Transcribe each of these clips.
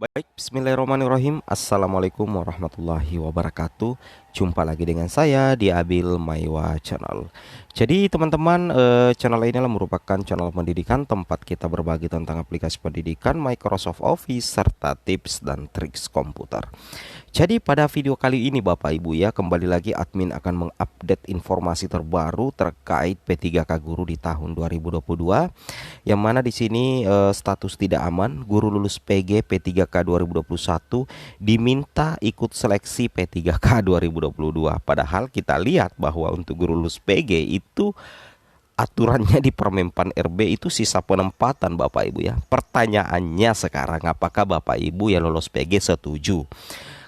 Baik, bismillahirrahmanirrahim. Assalamualaikum warahmatullahi wabarakatuh. Jumpa lagi dengan saya di Abil Maiwa Channel. Jadi teman-teman, channel ini adalah merupakan channel pendidikan tempat kita berbagi tentang aplikasi pendidikan, Microsoft Office, serta tips dan triks komputer. Jadi pada video kali ini Bapak Ibu ya, kembali lagi admin akan mengupdate informasi terbaru terkait P3K Guru di tahun 2022. Yang mana di sini status tidak aman, guru lulus PG P3K 2021 diminta ikut seleksi P3K 2022. Padahal kita lihat bahwa untuk guru lulus PG itu aturannya di Permenpan RB itu sisa penempatan Bapak Ibu ya. Pertanyaannya sekarang, apakah Bapak Ibu yang lolos PG setuju?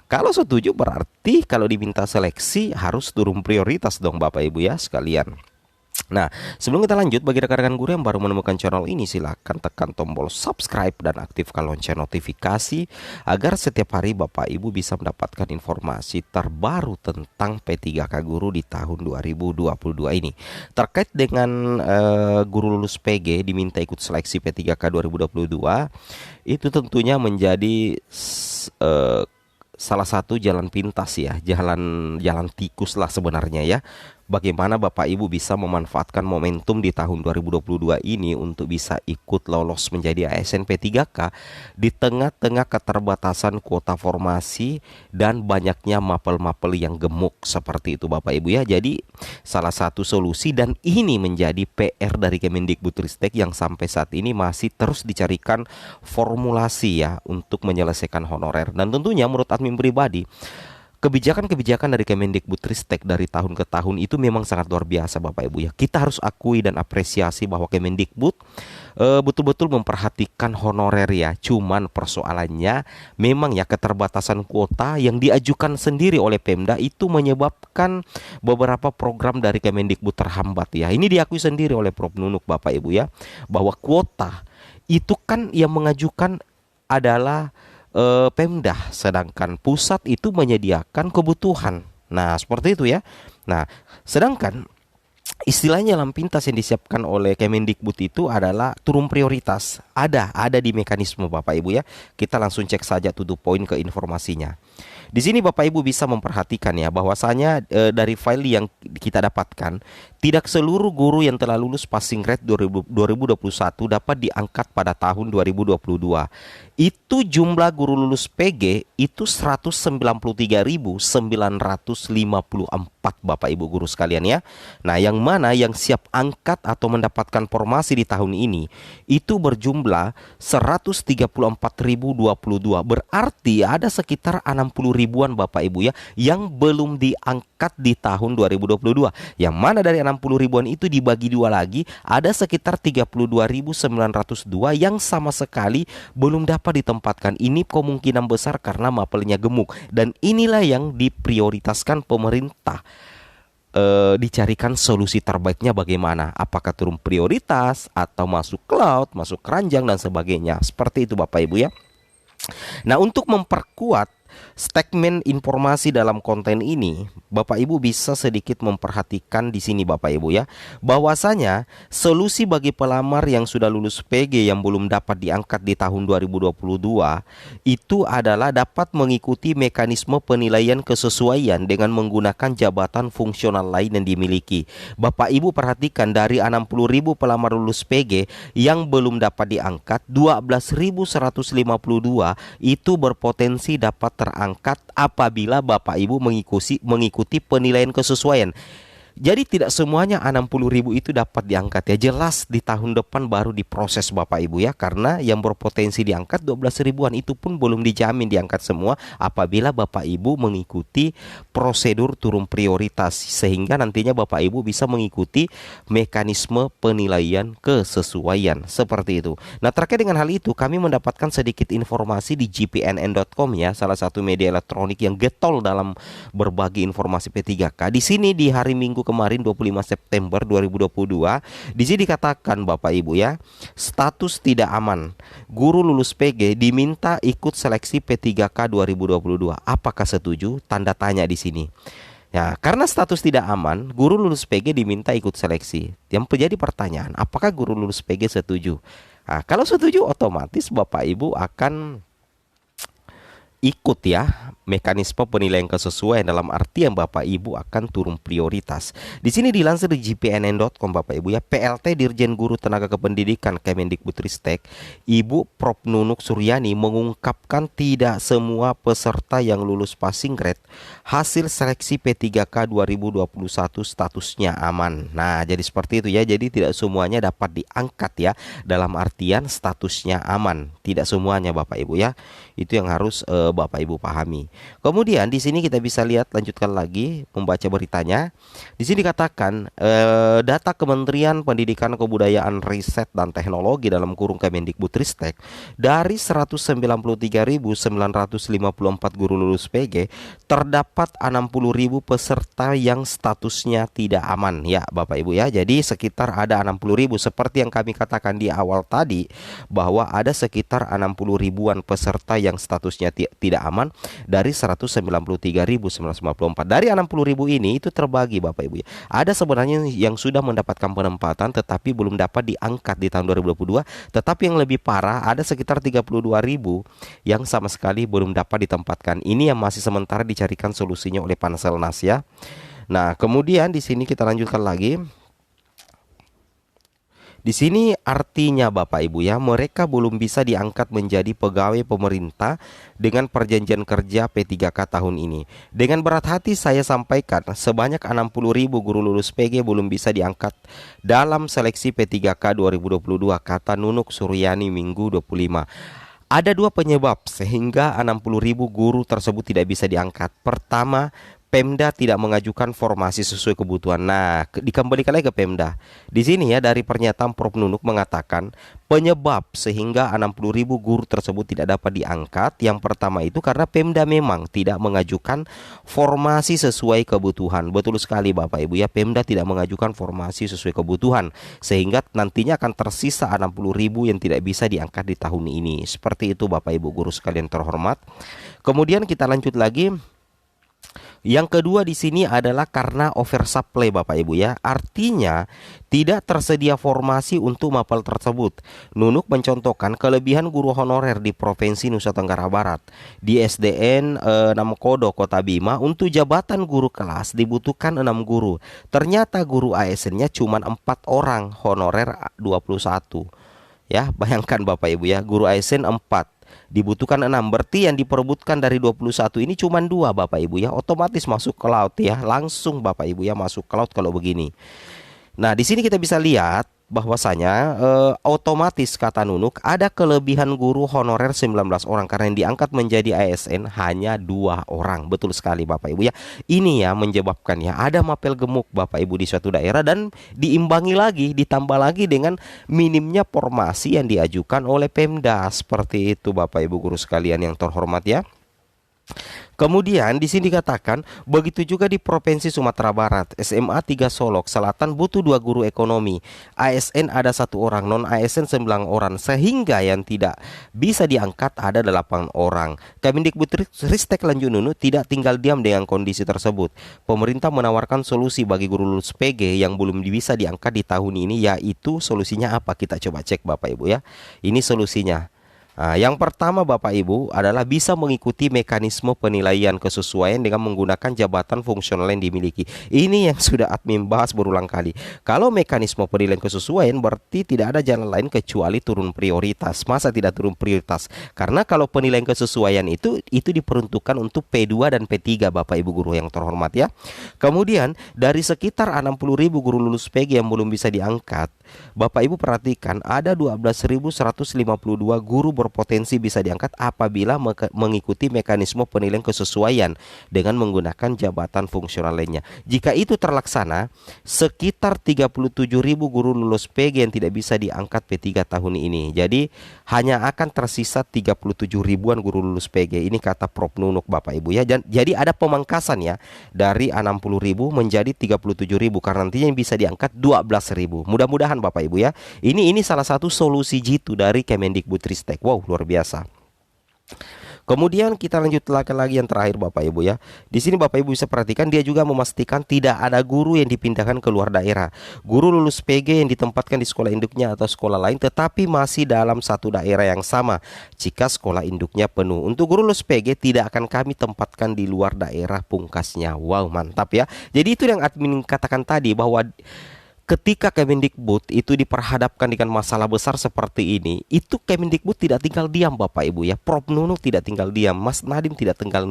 Kalau setuju berarti kalau diminta seleksi harus turun prioritas dong Bapak Ibu ya sekalian. Nah, sebelum kita lanjut, bagi rekan-rekan guru yang baru menemukan channel ini, silakan tekan tombol subscribe dan aktifkan lonceng notifikasi agar setiap hari Bapak Ibu bisa mendapatkan informasi terbaru tentang P3K Guru di tahun 2022 ini. Terkait dengan guru lulus PG diminta ikut seleksi P3K 2022, itu tentunya menjadi salah satu jalan pintas ya, jalan tikus lah sebenarnya ya. Bagaimana Bapak Ibu bisa memanfaatkan momentum di tahun 2022 ini untuk bisa ikut lolos menjadi ASN P3K di tengah-tengah keterbatasan kuota formasi dan banyaknya mapel-mapel yang gemuk seperti itu Bapak Ibu ya. Jadi salah satu solusi, dan ini menjadi PR dari Kemendikbudristek yang sampai saat ini masih terus dicarikan formulasi ya untuk menyelesaikan honorer. Dan tentunya menurut admin pribadi, kebijakan-kebijakan dari Kemendikbudristek dari tahun ke tahun itu memang sangat luar biasa Bapak Ibu ya. Kita harus akui dan apresiasi bahwa Kemendikbud betul-betul memperhatikan honorer ya. Cuman persoalannya memang ya keterbatasan kuota yang diajukan sendiri oleh Pemda itu menyebabkan beberapa program dari Kemendikbud terhambat ya. Ini diakui sendiri oleh Prof Nunuk Bapak Ibu ya, bahwa kuota itu kan yang mengajukan adalah Pemda, sedangkan pusat itu menyediakan kebutuhan. Nah, seperti itu ya. Nah, sedangkan istilahnya lampu pintas yang disiapkan oleh Kemendikbud itu adalah turun prioritas. Ada di mekanisme Bapak Ibu ya. Kita langsung cek saja to the point ke informasinya. Di sini Bapak Ibu bisa memperhatikan ya, bahwasanya dari file yang kita dapatkan, tidak seluruh guru yang telah lulus passing grade 2021 dapat diangkat pada tahun 2022. Itu jumlah guru lulus PG itu 193.954 Bapak Ibu guru sekalian ya. Nah, yang mana yang siap angkat atau mendapatkan formasi di tahun ini itu berjumlah 134.022. Berarti ada sekitar 60 ribuan Bapak Ibu ya yang belum diangkat di tahun 2022. Yang mana dari 60 ribuan itu dibagi dua lagi, ada sekitar 32.902 yang sama sekali belum dapat ditempatkan. Ini kemungkinan besar karena mapelnya gemuk, dan inilah yang diprioritaskan pemerintah. Dicarikan solusi terbaiknya bagaimana, apakah turun prioritas atau masuk cloud, masuk keranjang dan sebagainya. Seperti itu Bapak Ibu ya. Nah, untuk memperkuat statement informasi dalam konten ini, Bapak Ibu bisa sedikit memperhatikan di sini Bapak Ibu ya, bahwasanya solusi bagi pelamar yang sudah lulus PG yang belum dapat diangkat di tahun 2022 itu adalah dapat mengikuti mekanisme penilaian kesesuaian dengan menggunakan jabatan fungsional lain yang dimiliki. Bapak Ibu perhatikan, dari 60.000 pelamar lulus PG yang belum dapat diangkat, 12.152 itu berpotensi dapat terangkat apabila Bapak Ibu mengikuti penilaian kesesuaian. Jadi tidak semuanya 60.000 itu dapat diangkat ya. Jelas di tahun depan baru diproses Bapak Ibu ya, karena yang berpotensi diangkat 12 ribuan itu pun belum dijamin diangkat semua apabila Bapak Ibu mengikuti prosedur turun prioritas, sehingga nantinya Bapak Ibu bisa mengikuti mekanisme penilaian kesesuaian seperti itu. Nah, terkait dengan hal itu kami mendapatkan sedikit informasi di gpnn.com ya, salah satu media elektronik yang getol dalam berbagi informasi P3K. Di sini di hari Minggu kemarin 25 September 2022, di sini dikatakan Bapak Ibu ya, status tidak aman. Guru lulus PG diminta ikut seleksi P3K 2022. Apakah setuju? Tanda tanya di sini. Ya, karena status tidak aman, guru lulus PG diminta ikut seleksi. Yang menjadi pertanyaan, apakah guru lulus PG setuju? Nah, kalau setuju otomatis Bapak Ibu akan ikut ya mekanisme penilaian kesesuaian, dalam artian Bapak Ibu akan turun prioritas. Di sini dilansir di gpnn.com Bapak Ibu ya, PLT Dirjen Guru Tenaga Kependidikan Kemendikbudristek, Ibu Prof Nunuk Suryani mengungkapkan tidak semua peserta yang lulus passing grade hasil seleksi P3K 2021 statusnya aman. Nah, jadi seperti itu ya. Jadi tidak semuanya dapat diangkat ya, dalam artian statusnya aman. Tidak semuanya Bapak Ibu ya. Itu yang harus Bapak Ibu pahami. Kemudian di sini kita bisa lihat, lanjutkan lagi membaca beritanya. Di sini dikatakan data Kementerian Pendidikan Kebudayaan Riset dan Teknologi dalam kurung Kemendikbudristek, dari 193.954 guru lulus PG terdapat 60.000 peserta yang statusnya tidak aman ya Bapak Ibu ya. Jadi sekitar ada 60.000 seperti yang kami katakan di awal tadi, bahwa ada sekitar 60 ribuan peserta yang statusnya tidak aman dari 193.954. Dari 60.000 ini itu terbagi Bapak Ibu ya. Ada sebenarnya yang sudah mendapatkan penempatan tetapi belum dapat diangkat di tahun 2022. Tetapi yang lebih parah, ada sekitar 32.000 yang sama sekali belum dapat ditempatkan. Ini yang masih sementara dicarikan solusinya oleh Panselnas ya. Nah, kemudian di sini kita lanjutkan lagi. Di sini artinya Bapak Ibu ya, mereka belum bisa diangkat menjadi pegawai pemerintah dengan perjanjian kerja P3K tahun ini. Dengan berat hati saya sampaikan, sebanyak 60.000 guru lulus PG belum bisa diangkat dalam seleksi P3K 2022, kata Nunuk Suryani Minggu 25. Ada dua penyebab sehingga 60.000 guru tersebut tidak bisa diangkat. Pertama, Pemda tidak mengajukan formasi sesuai kebutuhan. Nah, dikembalikan lagi ke Pemda. Di sini ya, dari pernyataan Prof Nunuk mengatakan penyebab sehingga 60.000 guru tersebut tidak dapat diangkat. Yang pertama itu karena Pemda memang tidak mengajukan formasi sesuai kebutuhan. Betul sekali Bapak Ibu ya, Pemda tidak mengajukan formasi sesuai kebutuhan, sehingga nantinya akan tersisa 60.000 yang tidak bisa diangkat di tahun ini. Seperti itu Bapak Ibu guru sekalian terhormat. Kemudian kita lanjut lagi. Yang kedua di sini adalah karena oversupply Bapak Ibu ya. Artinya tidak tersedia formasi untuk mapel tersebut. Nunuk mencontohkan kelebihan guru honorer di Provinsi Nusa Tenggara Barat. Di SDN Namkodo Kota Bima untuk jabatan guru kelas dibutuhkan 6 guru. Ternyata guru ASN-nya cuma 4 orang, honorer 21. Ya, bayangkan Bapak Ibu ya, guru ASN 4. Dibutuhkan 6, berarti yang diperebutkan dari 21 ini cuma 2 Bapak Ibu ya. Otomatis masuk ke laut ya. Langsung Bapak Ibu ya masuk ke laut kalau begini. Nah, di sini kita bisa lihat bahwasanya otomatis kata Nunuk ada kelebihan guru honorer 19 orang karena yang diangkat menjadi ASN hanya 2 orang. Betul sekali Bapak Ibu ya. Ini ya menyebabkan ya ada mapel gemuk Bapak Ibu di suatu daerah, dan diimbangi lagi, ditambah lagi dengan minimnya formasi yang diajukan oleh Pemda. Seperti itu Bapak Ibu guru sekalian yang terhormat ya. Kemudian di sini dikatakan begitu juga di Provinsi Sumatera Barat, SMA 3 Solok Selatan butuh 2 guru ekonomi, ASN ada 1 orang, non ASN 9 orang, sehingga yang tidak bisa diangkat ada 8 orang. Kemendikbudristek lanjut Nunuk tidak tinggal diam dengan kondisi tersebut. Pemerintah menawarkan solusi bagi guru lulus PG yang belum bisa diangkat di tahun ini, yaitu solusinya apa? Kita coba cek Bapak Ibu ya. Ini solusinya. Nah, yang pertama Bapak Ibu adalah bisa mengikuti mekanisme penilaian kesesuaian dengan menggunakan jabatan fungsional yang dimiliki. Ini yang sudah admin bahas berulang kali. Kalau mekanisme penilaian kesesuaian berarti tidak ada jalan lain kecuali turun prioritas. Masa tidak turun prioritas? Karena kalau penilaian kesesuaian itu diperuntukkan untuk P2 dan P3 Bapak Ibu guru yang terhormat ya. Kemudian dari sekitar 60.000 guru lulus PG yang belum bisa diangkat, Bapak Ibu perhatikan ada 12.152 guru berpotensi bisa diangkat apabila mengikuti mekanisme penilaian kesesuaian dengan menggunakan jabatan fungsional lainnya. Jika itu terlaksana, sekitar 37.000 guru lulus PG yang tidak bisa diangkat P3 tahun ini. Jadi hanya akan tersisa 37 ribuan guru lulus PG. Ini kata Prof Nunuk Bapak Ibu ya. Jadi ada pemangkasan ya dari 60.000 menjadi 37.000 karena nantinya yang bisa diangkat 12.000. Mudah-mudahan Bapak Ibu ya. Ini salah satu solusi jitu dari Kemendikbudristek. Wow, luar biasa. Kemudian kita lanjutkan lagi yang terakhir Bapak Ibu ya. Di sini Bapak Ibu bisa perhatikan dia juga memastikan tidak ada guru yang dipindahkan ke luar daerah. Guru lulus PG yang ditempatkan di sekolah induknya atau sekolah lain tetapi masih dalam satu daerah yang sama jika sekolah induknya penuh. Untuk guru lulus PG tidak akan kami tempatkan di luar daerah, pungkasnya. Wow, mantap ya. Jadi itu yang admin katakan tadi, bahwa ketika Kemendikbud itu diperhadapkan dengan masalah besar seperti ini, itu Kemendikbud tidak tinggal diam Bapak Ibu ya. Prof Nunung tidak tinggal diam, Mas Nadiem tidak tinggal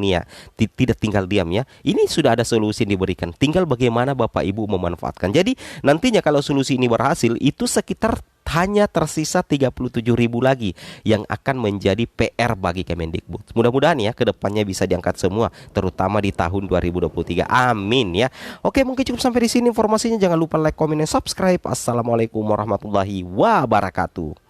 tidak tinggal diam ya. Ini sudah ada solusi yang diberikan. Tinggal bagaimana Bapak Ibu memanfaatkan. Jadi nantinya kalau solusi ini berhasil, itu sekitar hanya tersisa 37.000 lagi yang akan menjadi PR bagi Kemendikbud. Mudah-mudahan ya kedepannya bisa diangkat semua, terutama di tahun 2023. Amin ya. Oke, mungkin cukup sampai di sini informasinya. Jangan lupa like, comment, dan subscribe. Assalamualaikum warahmatullahi wabarakatuh.